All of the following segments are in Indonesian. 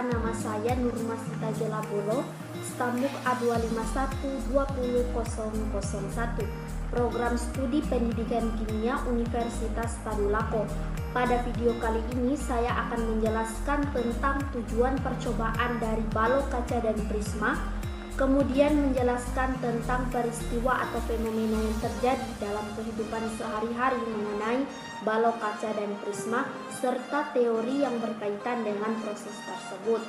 sejahtera, nama saya Nurmasita Jelabolo, Stamuk A251200001, Program Studi Pendidikan Kimia Universitas Tadulako. Pada video kali ini saya akan menjelaskan tentang tujuan percobaan dari balok kaca dan prisma, kemudian menjelaskan tentang peristiwa atau fenomena yang terjadi dalam kehidupan sehari-hari mengenai balok kaca dan prisma, serta teori yang berkaitan dengan proses tersebut.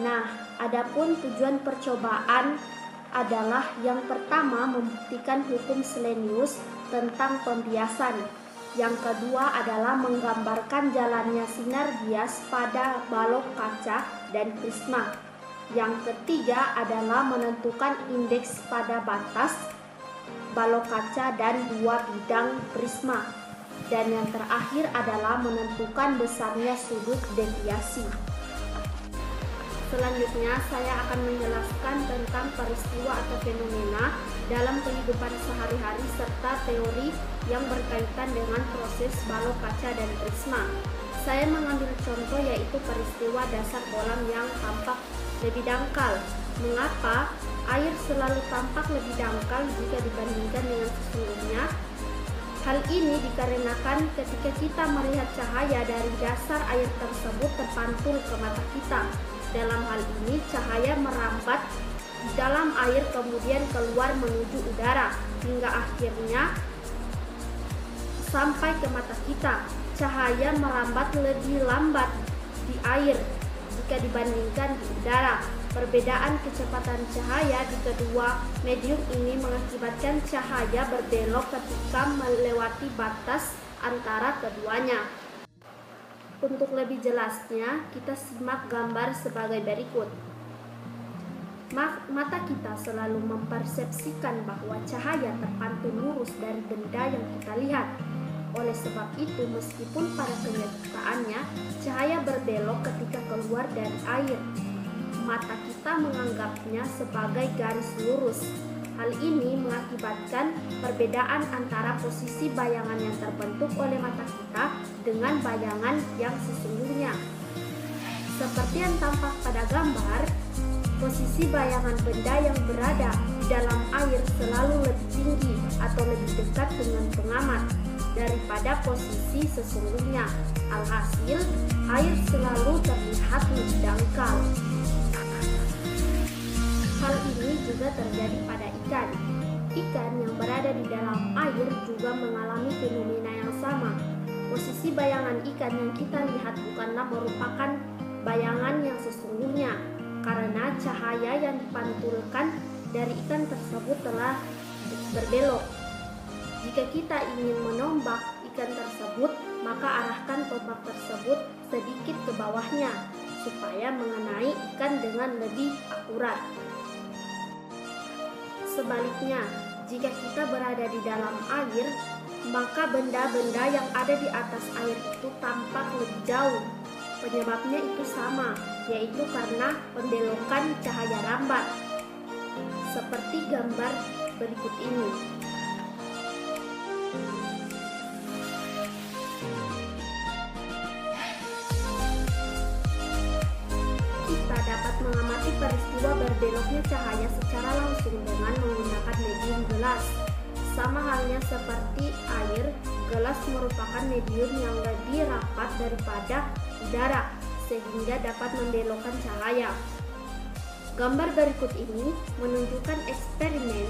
Nah, adapun tujuan percobaan adalah yang pertama membuktikan hukum Slenius tentang pembiasan. Yang kedua adalah menggambarkan jalannya sinar bias pada balok kaca dan prisma. Yang ketiga adalah menentukan indeks pada batas balok kaca dan dua bidang prisma. Dan yang terakhir adalah menentukan besarnya sudut deviasi. Selanjutnya saya akan menjelaskan tentang peristiwa atau fenomena dalam kehidupan sehari-hari serta teori yang berkaitan dengan proses balok kaca dan prisma. Saya mengambil contoh yaitu peristiwa dasar kolam yang tampak lebih dangkal. Mengapa air selalu tampak lebih dangkal jika dibandingkan dengan sesungguhnya? Hal ini dikarenakan ketika kita melihat cahaya dari dasar air tersebut terpantul ke mata kita. Dalam hal ini cahaya merambat di dalam air kemudian keluar menuju udara hingga akhirnya sampai ke mata kita. Cahaya merambat lebih lambat di air jika dibandingkan di udara. Perbedaan kecepatan cahaya di kedua medium ini mengakibatkan cahaya berbelok ketika melewati batas antara keduanya. Untuk lebih jelasnya, kita simak gambar sebagai berikut. Mata kita selalu mempersepsikan bahwa cahaya terpantul lurus dari benda yang kita lihat. Oleh sebab itu, meskipun pada kenyataannya cahaya berbelok ketika keluar dari air, mata kita menganggapnya sebagai garis lurus. Hal ini mengakibatkan perbedaan antara posisi bayangan yang terbentuk oleh mata kita dengan bayangan yang sesungguhnya. Seperti yang tampak pada gambar, posisi bayangan benda yang berada di dalam air selalu lebih tinggi atau lebih dekat dengan pengamat daripada posisi sesungguhnya. Alhasil, air selalu terlihat lebih dangkal. Hal ini juga terjadi pada ikan. Ikan yang berada di dalam air juga mengalami fenomena yang sama. Posisi bayangan ikan yang kita lihat bukanlah merupakan bayangan yang sesungguhnya, karena cahaya yang dipantulkan dari ikan tersebut telah berbelok. Jika kita ingin menombak ikan tersebut, maka arahkan tombak tersebut sedikit ke bawahnya, supaya mengenai ikan dengan lebih akurat. Sebaliknya, jika kita berada di dalam air, maka benda-benda yang ada di atas air itu tampak lebih jauh. Penyebabnya itu sama, yaitu karena pembelokan cahaya rambat. Seperti gambar berikut ini. Kita dapat mengamati peristiwa berbeloknya cahaya secara langsung dengan menggunakan medium gelas. Sama halnya seperti air, gelas merupakan medium yang lebih rapat daripada udara, sehingga dapat membelokkan cahaya. Gambar berikut ini menunjukkan eksperimen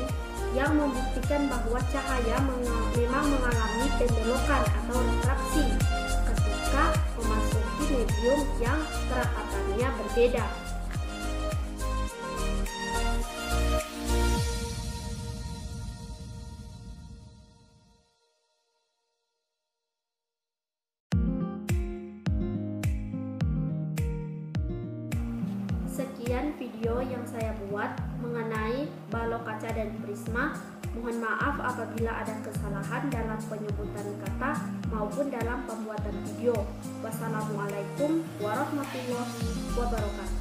yang membuktikan bahwa cahaya memang mengalami pembelokan atau refraksi ketika memasuki medium yang kerapatannya berbeda. Sekian video yang saya buat mengenai balok kaca dan prisma. Mohon maaf apabila ada kesalahan dalam penyebutan kata maupun dalam pembuatan video. Wassalamualaikum warahmatullahi wabarakatuh.